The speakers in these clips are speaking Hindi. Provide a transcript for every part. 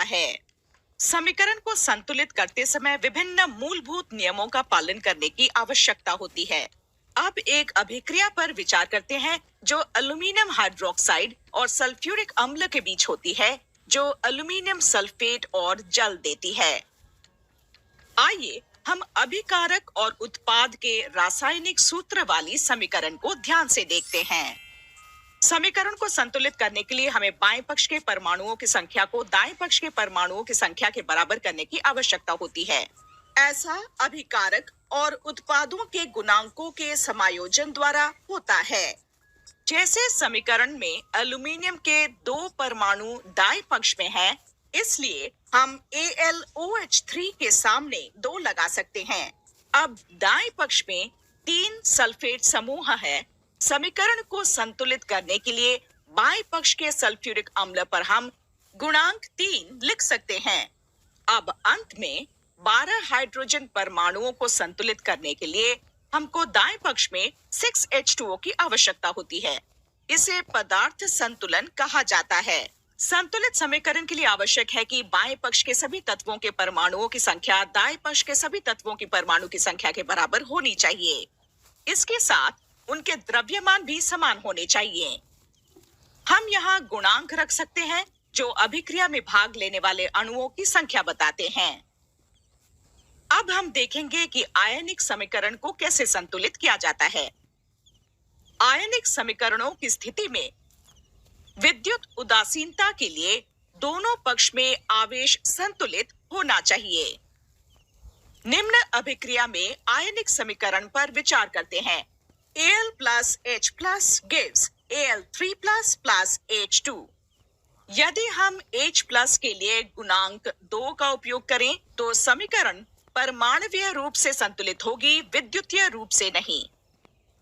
है। समीकरण को संतुलित करते समय विभिन्न मूलभूत नियमों का पालन करने की आवश्यकता होती है। अब एक अभिक्रिया पर विचार करते हैं जो एल्यूमीनियम हाइड्रोक्साइड और सल्फ्यूरिक अम्ल के बीच होती है, जो एल्यूमीनियम सल्फेट और जल देती है। आइए हम अभिकारक और उत्पाद के रासायनिक सूत्र वाली समीकरण को ध्यान से देखते हैं। समीकरण को संतुलित करने के लिए हमें बाएं पक्ष के परमाणुओं की संख्या को दाएं पक्ष के परमाणुओं की संख्या के बराबर करने की आवश्यकता होती है। ऐसा अभिकारक और उत्पादों के गुणांकों के समायोजन द्वारा होता है। जैसे समीकरण में एल्यूमीनियम के 2 परमाणु दाएं पक्ष में हैं, इसलिए हम AlOH3 के सामने 2 लगा सकते हैं। अब दाएं पक्ष में 3 सल्फेट समूह है। समीकरण को संतुलित करने के लिए बाएं पक्ष के सल्फ्यूरिक अम्ल पर हम गुणांक 3 लिख सकते हैं। अब अंत में 12 हाइड्रोजन परमाणुओं को संतुलित करने के लिए हमको दाएं पक्ष में 6H2O की आवश्यकता होती है। इसे पदार्थ संतुलन कहा जाता है। संतुलित समीकरण के लिए आवश्यक है कि बाएं पक्ष के सभी तत्वों के परमाणुओं की संख्या दाएं पक्ष के सभी तत्वों की परमाणु की संख्या के बराबर होनी चाहिए। इसके साथ उनके द्रव्यमान भी समान होने चाहिए। हम यहाँ गुणांक रख सकते हैं जो अभिक्रिया में भाग लेने वाले अणुओं की संख्या बताते हैं। अब हम देखेंगे कि आयनिक समीकरण को कैसे संतुलित किया जाता है। आयनिक समीकरणों की स्थिति में विद्युत उदासीनता के लिए दोनों पक्ष में आवेश संतुलित होना चाहिए। निम्न अभिक्रिया में आयनिक समीकरण पर विचार करते हैं। Al plus H plus gives Al3 plus H2। यदि हम H plus के लिए गुणांक 2 का उपयोग करें तो समीकरण परमाणुवीय रूप से संतुलित होगी, विद्युतीय रूप से नहीं।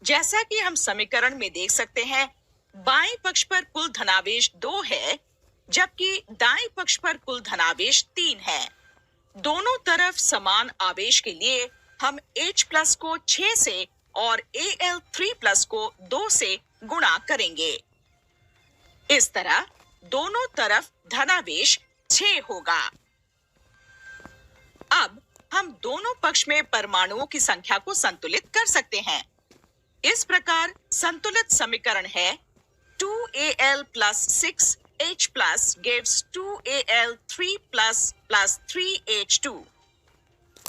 जैसा कि हम समीकरण में देख सकते हैं, बाएं पक्ष पर कुल धनावेश 2 है, जबकि दाएं पक्ष पर कुल धनावेश 3 है। दोनों तरफ समान आवेश के लिए हम H plus को 6 से और Al3 plus को 2 से गुणा करेंगे। इस तरह दोनों तरफ धनावेश 6 होगा। अब हम दोनों पक्ष में परमाणुओं की संख्या को संतुलित कर सकते हैं। इस प्रकार संतुलित समीकरण है 2Al plus 6H plus gives 2Al3 plus 3H2।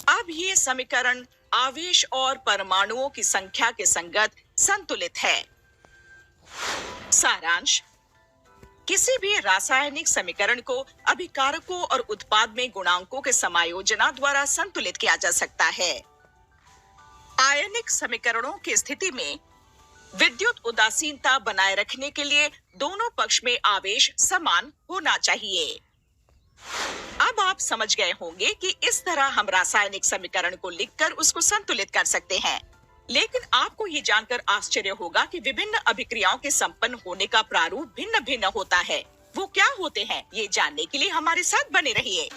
अब ये समीकरण आवेश और परमाणुओं की संख्या के संगत संतुलित है। सारांश: किसी भी रासायनिक समीकरण को अभिकारकों और उत्पाद में गुणांकों के समायोजना द्वारा संतुलित किया जा सकता है। आयनिक समीकरणों की स्थिति में विद्युत उदासीनता बनाए रखने के लिए दोनों पक्ष में आवेश समान होना चाहिए। अब आप समझ गए होंगे कि इस तरह हम रासायनिक समीकरण को लिखकर उसको संतुलित कर सकते हैं। लेकिन आपको ये जानकर आश्चर्य होगा कि विभिन्न अभिक्रियाओं के संपन्न होने का प्रारूप भिन्न भिन्न होता है। वो क्या होते हैं, ये जानने के लिए हमारे साथ बने रहिए।